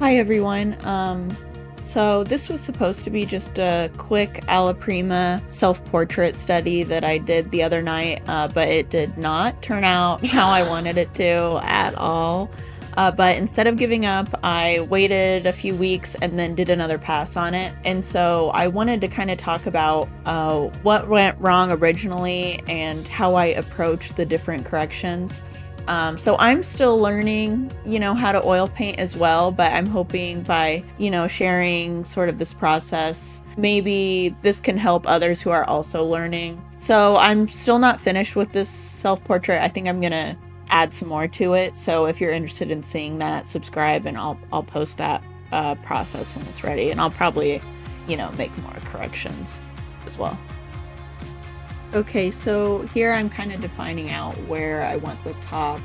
Hi everyone. So this was supposed to be just a quick Alla Prima self-portrait study that I did the other night, but it did not turn out how I wanted it to at all. But instead of giving up, I waited a few weeks and then did another pass on it. And so I wanted to kind of talk about what went wrong originally and how I approached the different corrections. So I'm still learning, how to oil paint as well, but I'm hoping by, sharing sort of this process, maybe this can help others who are also learning. So I'm still not finished with this self-portrait. I think I'm gonna add some more to it. So if you're interested in seeing that, subscribe and I'll post that process when it's ready, and I'll probably, make more corrections as well. Okay, so here I'm kind of defining out where I want the top,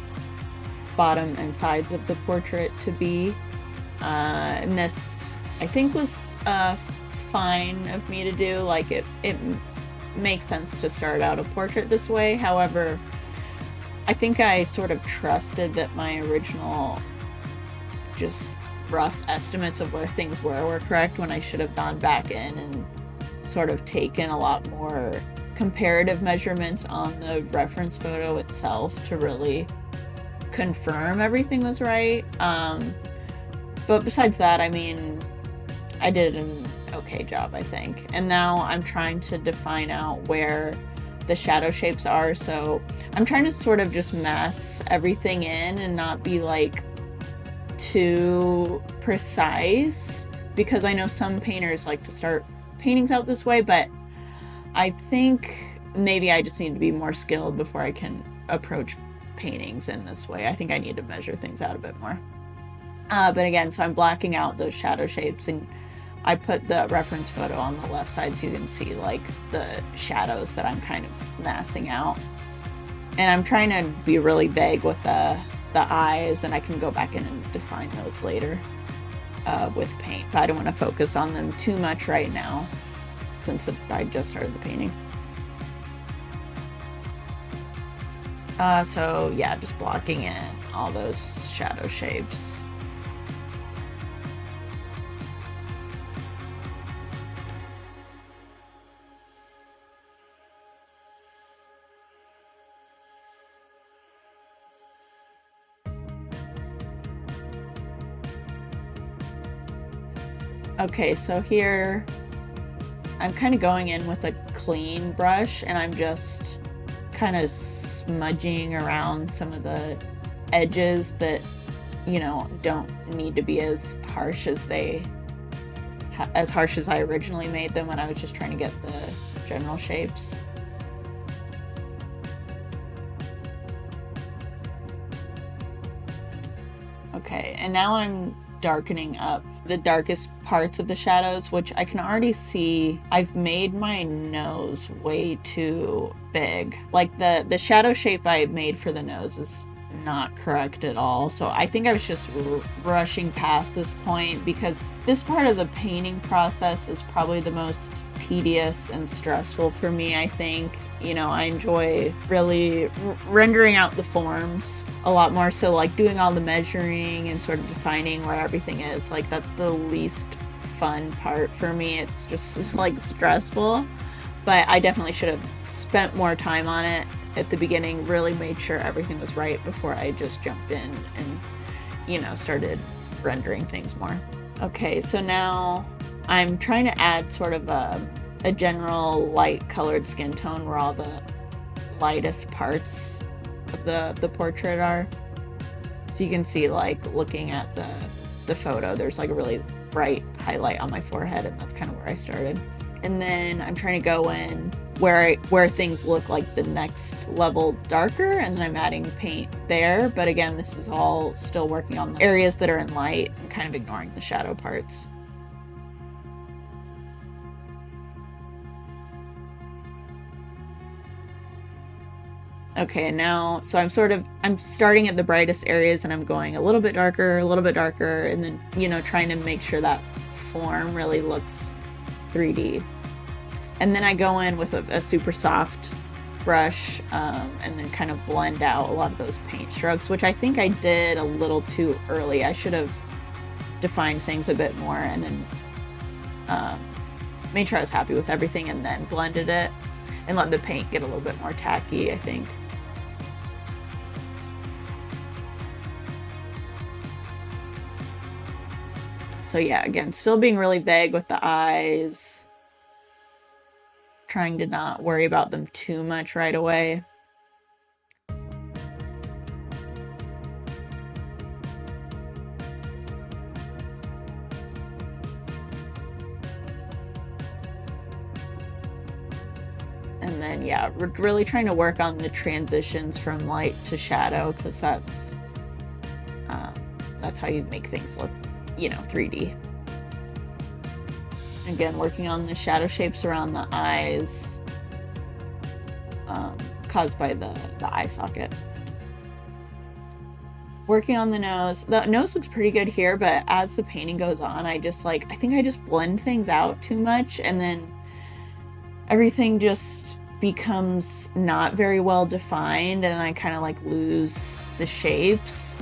bottom, and sides of the portrait to be. And this, I think, was fine of me to do. Like, it makes sense to start out a portrait this way. However, I think I sort of trusted that my original just rough estimates of where things were correct, when I should have gone back in and sort of taken a lot more comparative measurements on the reference photo itself to really confirm everything was right. But besides that, I mean, I did an okay job, I think. And now I'm trying to define out where the shadow shapes are. So I'm trying to sort of just mass everything in and not be like too precise, because I know some painters like to start paintings out this way, but I think maybe I just need to be more skilled before I can approach paintings in this way. I think I need to measure things out a bit more. But again, so I'm blocking out those shadow shapes, and I put the reference photo on the left side so you can see like the shadows that I'm kind of massing out. And I'm trying to be really vague with the eyes, and I can go back in and define those later with paint. But I don't want to focus on them too much right now, since I just started the painting. So yeah, just blocking in all those shadow shapes. Okay, so here I'm kind of going in with a clean brush, and I'm just kind of smudging around some of the edges that, don't need to be as harsh as I originally made them when I was just trying to get the general shapes. Okay, and now I'm darkening up the darkest parts of the shadows, which I can already see I've made my nose way too big. Like the shadow shape I made for the nose is not correct at all. So I think I was just rushing past this point, because this part of the painting process is probably the most tedious and stressful for me, I think. I enjoy really rendering out the forms a lot more. So like doing all the measuring and sort of defining where everything is, like that's the least fun part for me. It's just like stressful, but I definitely should have spent more time on it at the beginning, really made sure everything was right before I just jumped in and, started rendering things more. Okay, so now I'm trying to add sort of a general light colored skin tone where all the lightest parts of the portrait are. So you can see, like, looking at the photo, there's like a really bright highlight on my forehead, and that's kind of where I started. And then I'm trying to go in where things look like the next level darker, and then I'm adding paint there. But again, this is all still working on the areas that are in light and kind of ignoring the shadow parts. Okay, and now, so I'm starting at the brightest areas, and I'm going a little bit darker, and then, trying to make sure that form really looks 3D. And then I go in with a super soft brush, and then kind of blend out a lot of those paint strokes, which I think I did a little too early. I should have defined things a bit more, and then made sure I was happy with everything, and then blended it and let the paint get a little bit more tacky, I think. So yeah, again, still being really vague with the eyes. Trying to not worry about them too much right away. And then, yeah, we're really trying to work on the transitions from light to shadow, because that's how you make things look, 3D. Again, working on the shadow shapes around the eyes caused by the eye socket. Working on the nose. The nose looks pretty good here, but as the painting goes on, I think I just blend things out too much, and then everything just becomes not very well defined, and I kind of lose the shapes,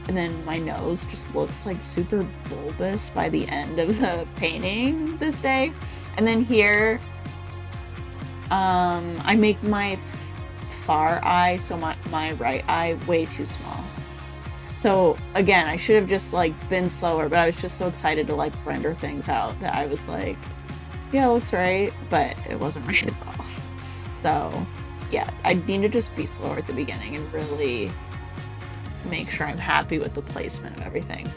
and then my nose just looks super bulbous by the end of the painting this day. And then here I make my far eye, so my right eye, way too small. So again, I should have just been slower, but I was just so excited to render things out that I was yeah, it looks right, but it wasn't right at all. So yeah, I need to just be slower at the beginning and really make sure I'm happy with the placement of everything.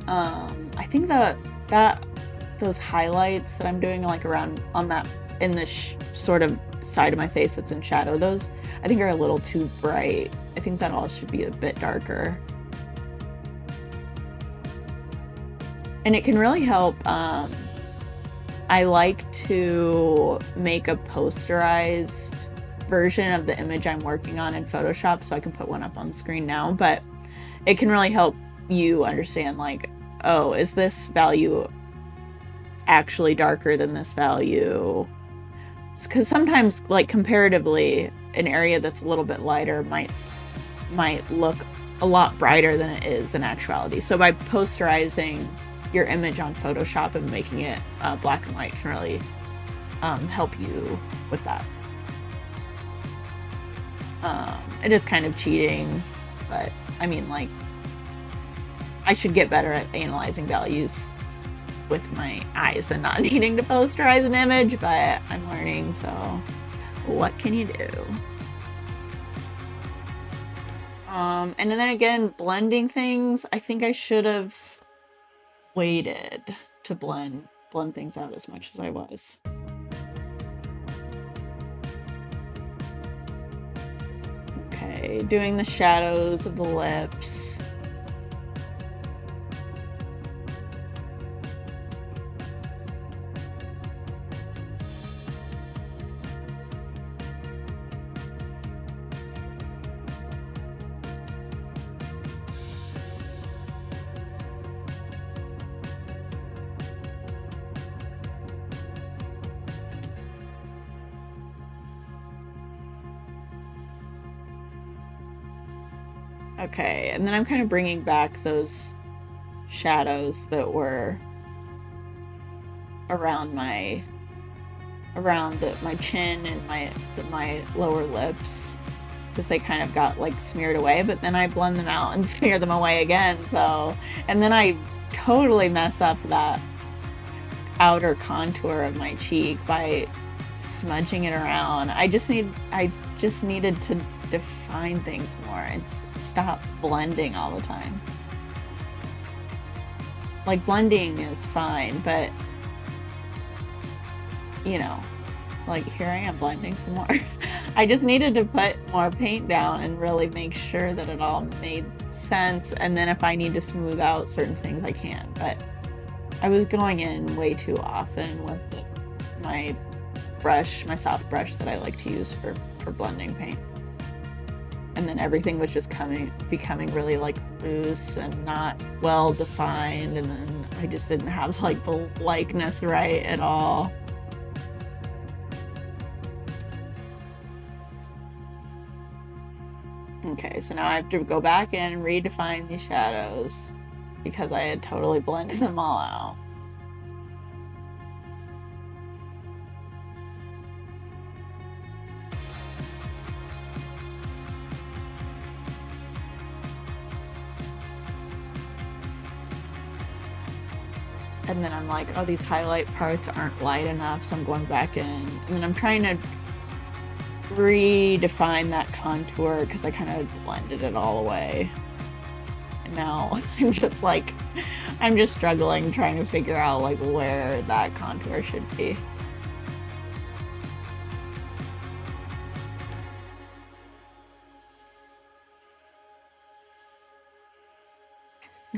I think that those highlights that I'm doing around on that in the sort of side of my face that's in shadow, those I think are a little too bright. I think that all should be a bit darker. And it can really help. I like to make a posterized version of the image I'm working on in Photoshop, so I can put one up on the screen now, but it can really help you understand oh, is this value actually darker than this value? Because sometimes comparatively, an area that's a little bit lighter might look a lot brighter than it is in actuality. So by posterizing your image on Photoshop and making it black and white can really help you with that. It is kind of cheating, but I mean, I should get better at analyzing values with my eyes and not needing to posterize an image, but I'm learning, so what can you do? And then again, blending things, I think I should have waited to blend things out as much as I was. Okay, doing the shadows of the lips. Okay, and then I'm kind of bringing back those shadows that were around my chin and my lower lips, because they kind of got smeared away, but then I blend them out and smear them away again. So, and then I totally mess up that outer contour of my cheek by smudging it around. I just needed to define things more and stop blending all the time. Blending is fine, but here I am blending some more. I just needed to put more paint down and really make sure that it all made sense, and then if I need to smooth out certain things, I can. But I was going in way too often with my soft brush that I like to use for blending paint. And then everything was just becoming really loose and not well defined, and then I just didn't have the likeness right at all. Okay, so now I have to go back in and redefine these shadows because I had totally blended them all out. And then I'm like, oh, these highlight parts aren't light enough, so I'm going back in. And then I'm trying to redefine that contour because I kind of blended it all away. And now I'm just struggling trying to figure out like where that contour should be.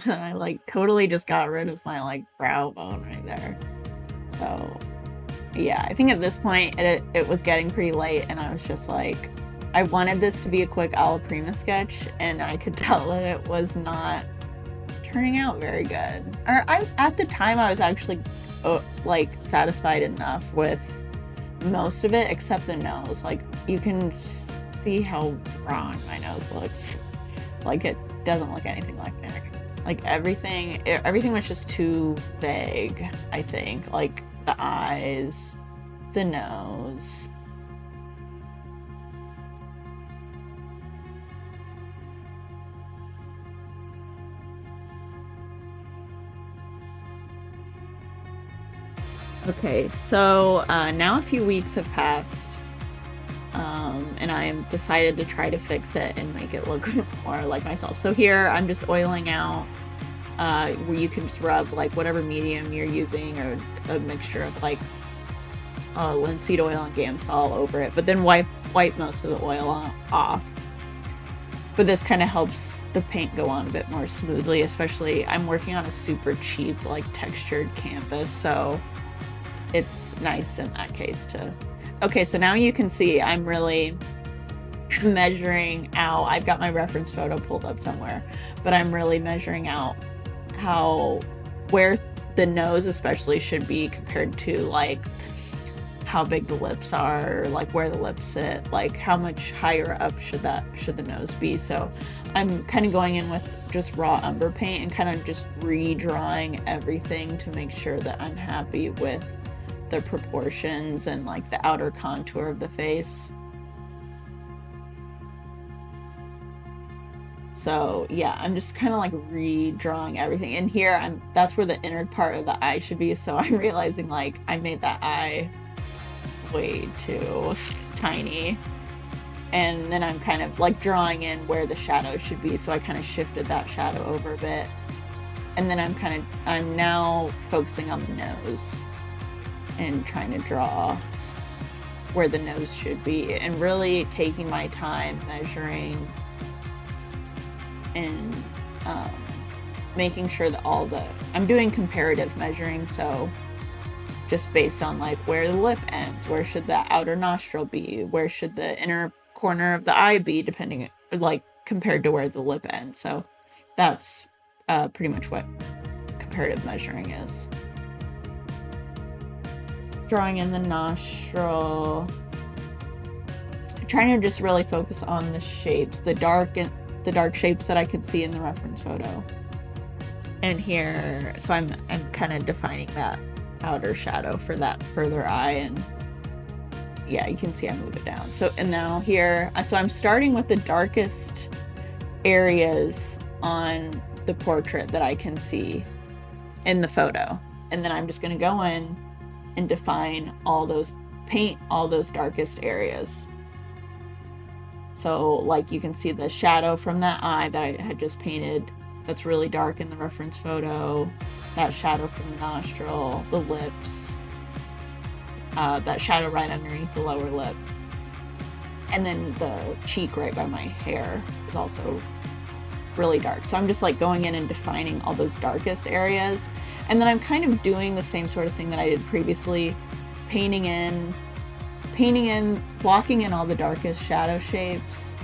I like totally just got rid of my like brow bone right there. So yeah, I think at this point it was getting pretty late and I was just like, I wanted this to be a quick Alla Prima sketch and I could tell that it was not turning out very good. Or at the time I was actually like satisfied enough with most of it except the nose. Like you can see how wrong my nose looks. Like it doesn't look anything like that. Like everything was just too vague, I think. Like the eyes, the nose. Okay, so now a few weeks have passed, and I decided to try to fix it and make it look more like myself. So here I'm just oiling out, where you can just rub like whatever medium you're using or a mixture of like linseed oil and Gamsol over it, but then wipe most of the oil off. But this kind of helps the paint go on a bit more smoothly, especially I'm working on a super cheap like textured canvas, so it's nice in that case too. Okay, so now you can see I'm really measuring out. I've got my reference photo pulled up somewhere, but I'm really measuring out where the nose especially should be compared to like how big the lips are, or like where the lips sit, like how much higher up should the nose be. So I'm kind of going in with just raw umber paint and kind of just redrawing everything to make sure that I'm happy with the proportions and like the outer contour of the face. So yeah, I'm just kind of like redrawing everything. And here that's where the inner part of the eye should be. So I'm realizing like I made that eye way too tiny. And then I'm kind of like drawing in where the shadow should be. So I kind of shifted that shadow over a bit. And then I'm now focusing on the nose and trying to draw where the nose should be and really taking my time measuring and making sure that I'm doing comparative measuring, so just based on like where the lip ends, where should the outer nostril be, where should the inner corner of the eye be, depending like compared to where the lip ends. So that's pretty much what comparative measuring is. Drawing in the nostril, trying to just really focus on the shapes, the dark shapes that I can see in the reference photo. And here, so I'm kind of defining that outer shadow for that further eye, and yeah, you can see I move it down. So, and now here, so I'm starting with the darkest areas on the portrait that I can see in the photo. And then I'm just gonna go in and paint all those darkest areas. So like you can see the shadow from that eye that I had just painted that's really dark in the reference photo, that shadow from the nostril, the lips, that shadow right underneath the lower lip, and then the cheek right by my hair is also really dark. So I'm just like going in and defining all those darkest areas, and then I'm kind of doing the same sort of thing that I did previously, painting in, blocking in all the darkest shadow shapes,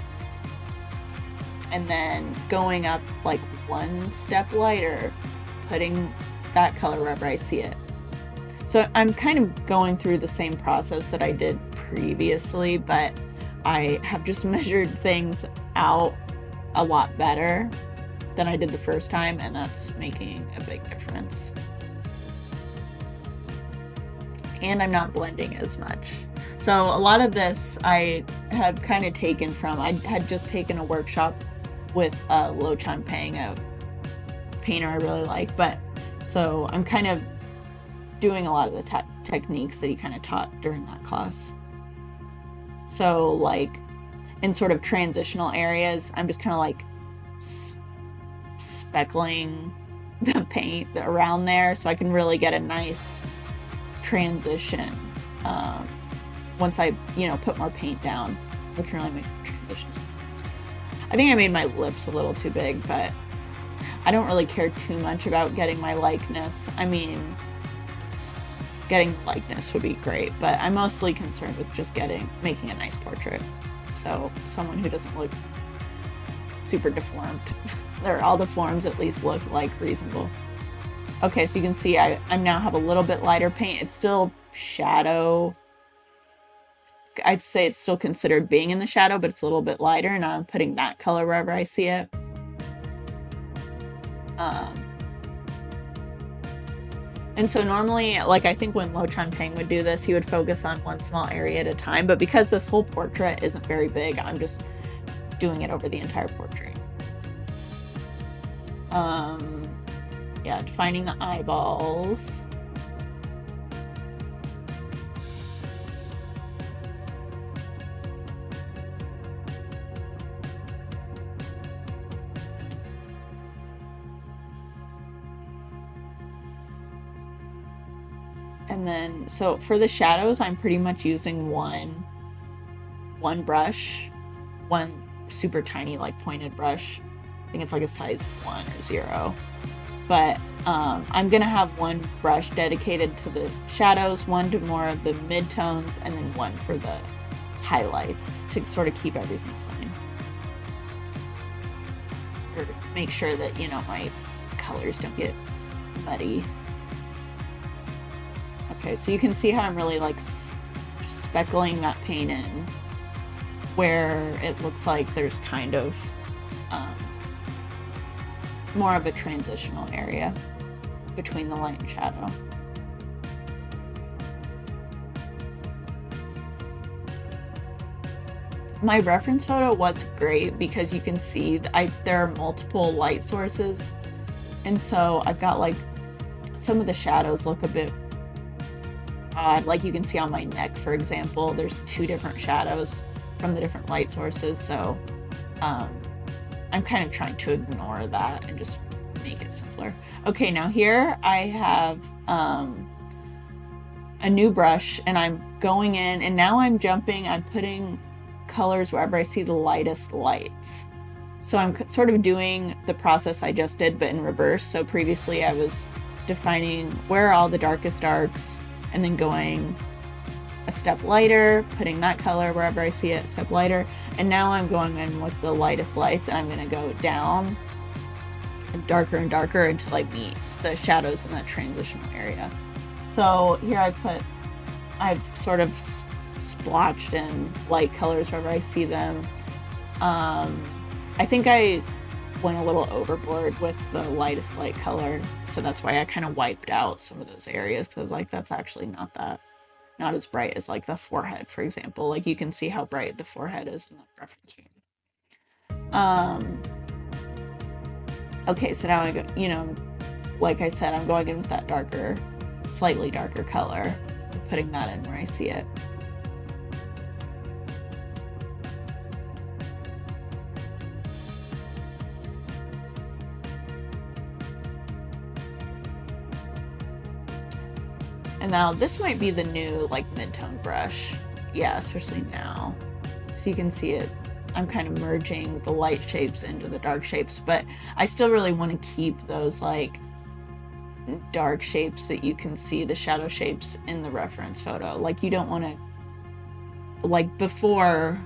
and then going up like one step lighter, putting that color wherever I see it. So I'm kind of going through the same process that I did previously, but I have just measured things out a lot better than I did the first time, and that's making a big difference. And I'm not blending as much. So a lot of this I had kind of taken from, I had just taken a workshop with Lo Chan Pang, a painter I really like, but so I'm kind of doing a lot of the techniques that he kind of taught during that class. So like in sort of transitional areas, I'm just kind of like speckling the paint around there so I can really get a nice transition. Once I, put more paint down, I can really make the transition nice. I think I made my lips a little too big, but I don't really care too much about getting my likeness. I mean, getting likeness would be great, but I'm mostly concerned with just making a nice portrait. So someone who doesn't look super deformed, or all the forms at least look like reasonable. Okay, so you can see I now have a little bit lighter paint. It's still shadow. I'd say it's still considered being in the shadow, but it's a little bit lighter, and I'm putting that color wherever I see it. And so normally, like I think when Lo Chan Pang would do this, he would focus on one small area at a time, but because this whole portrait isn't very big, I'm just doing it over the entire portrait. Yeah, defining the eyeballs. And then, so for the shadows, I'm pretty much using one brush, one super tiny, like pointed brush. I think it's like a size 1 or 0. But I'm gonna have one brush dedicated to the shadows, one to more of the midtones, and then one for the highlights to sort of keep everything clean. Or to make sure that, my colors don't get muddy. Okay, so you can see how I'm really like speckling that paint in where it looks like there's kind of more of a transitional area between the light and shadow. My reference photo wasn't great because you can see there are multiple light sources, and so I've got like some of the shadows look a bit odd. Like you can see on my neck, for example, there's 2 different shadows from the different light sources, so I'm kind of trying to ignore that and just make it simpler. Okay, now here I have a new brush, and I'm going in, and now I'm putting colors wherever I see the lightest lights. So I'm sort of doing the process I just did, but in reverse. So previously I was defining where are all the darkest darks, and then going a step lighter, putting that color wherever I see it, a step lighter. And now I'm going in with the lightest lights, and I'm gonna go down darker and darker until I meet the shadows in that transitional area. So here I've sort of splotched in light colors wherever I see them. I think I went a little overboard with the lightest light color, so that's why I kind of wiped out some of those areas, because I was like, that's actually not as bright as like the forehead, for example. Like you can see how bright the forehead is in the reference frame. Okay, so now I go, like I said, I'm going in with that slightly darker color and putting that in where I see it. And now this might be the new like mid-tone brush. Yeah, especially now. So you can see it. I'm kind of merging the light shapes into the dark shapes, but I still really want to keep those like dark shapes that you can see, the shadow shapes in the reference photo. Like you don't want to, like before,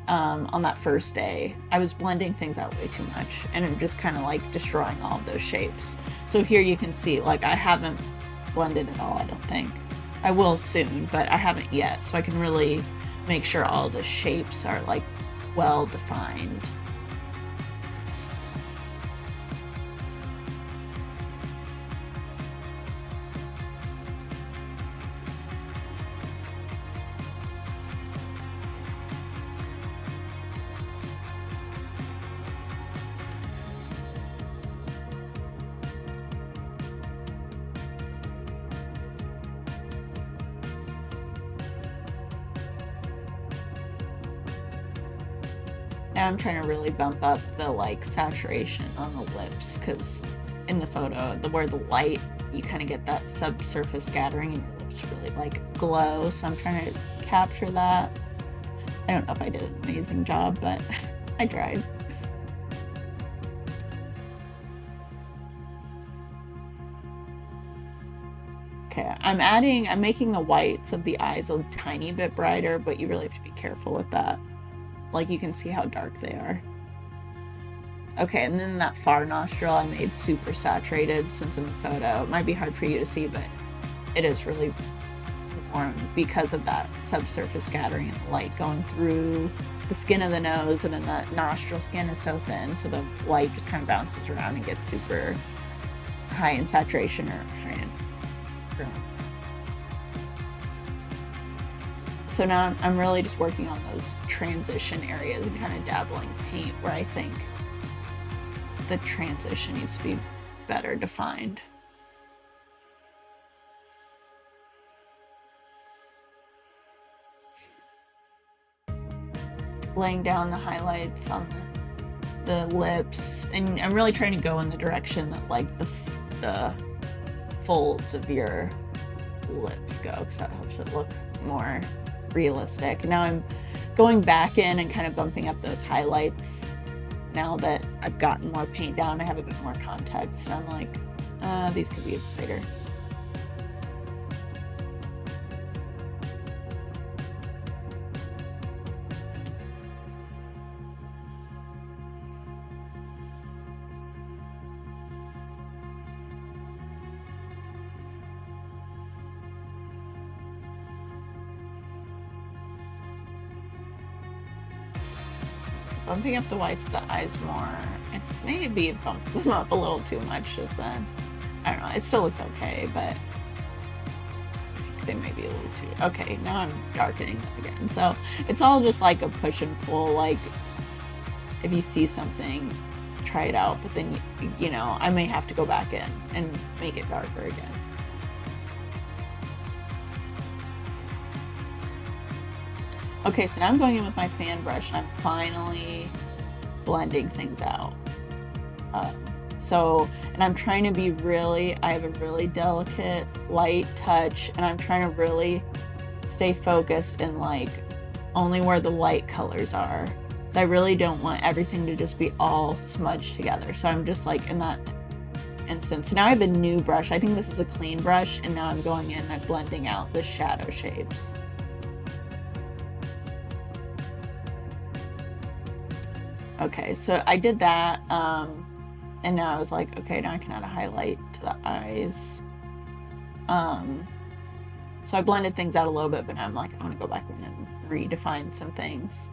on that first day, I was blending things out way too much, and I'm just kind of like destroying all of those shapes. So here you can see, like I haven't blended at all, I don't think. I will soon, but I haven't yet, so I can really make sure all the shapes are like well defined. Now I'm trying to really bump up the like saturation on the lips, because in the photo, where the light, you kind of get that subsurface scattering and your lips really like glow. So I'm trying to capture that. I don't know if I did an amazing job, but I tried. Okay, I'm making the whites of the eyes a tiny bit brighter, but you really have to be careful with that. Like, you can see how dark they are. Okay, and then that far nostril I made super saturated, since in the photo, it might be hard for you to see, but it is really warm because of that subsurface scattering and light going through the skin of the nose, and then that nostril skin is so thin, so the light just kind of bounces around and gets super high in saturation or high in chrome. So now I'm really just working on those transition areas and kind of dabbling paint where I think the transition needs to be better defined. Laying down the highlights on the lips, and I'm really trying to go in the direction that like the folds of your lips go, because that helps it look more realistic. Now I'm going back in and kind of bumping up those highlights. Now that I've gotten more paint down, I have a bit more context, and I'm like, these could be brighter. Bumping up the whites of the eyes more. It maybe bumped them up a little too much just then. I don't know, it still looks okay, but I think they may be a little too... Okay, now I'm darkening them again. So it's all just like a push and pull, like if you see something, try it out, but then, you know, I may have to go back in and make it darker again. Okay, so now I'm going in with my fan brush and I'm finally blending things out. And I'm trying to be I have a really delicate, light touch, and I'm trying to really stay focused in like only where the light colors are. So I really don't want everything to just be all smudged together. So I'm just like in that instance. So now I have a new brush. I think this is a clean brush, and now I'm going in and I'm blending out the shadow shapes. Okay, so I did that, and now I was like, okay, now I can add a highlight to the eyes. So I blended things out a little bit, but now I'm like, I want to go back in and redefine some things.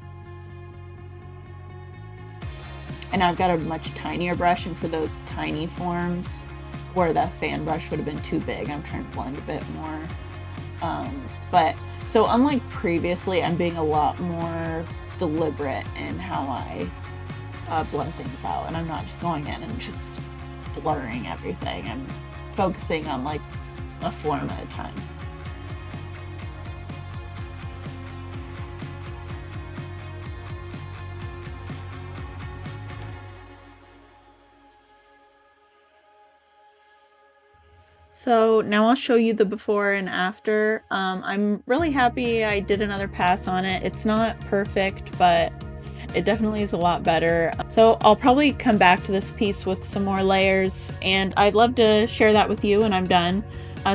And now I've got a much tinier brush, and for those tiny forms where the fan brush would have been too big, I'm trying to blend a bit more. So unlike previously, I'm being a lot more deliberate in how I blend things out, and I'm not just going in and just blurring everything. I'm focusing on like a form at a time. So now I'll show you the before and after. I'm really happy I did another pass on it. It's not perfect, but it definitely is a lot better. So I'll probably come back to this piece with some more layers, and I'd love to share that with you when I'm done.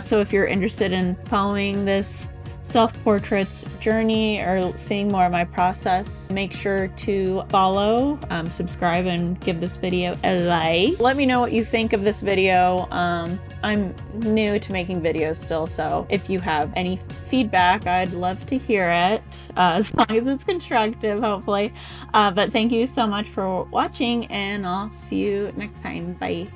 So if you're interested in following this self-portraits journey or seeing more of my process, make sure to follow, subscribe, and give this video a like. Let me know what you think of this video. I'm new to making videos still, so if you have any feedback, I'd love to hear it, as long as it's constructive, hopefully. But thank you so much for watching, and I'll see you next time. Bye.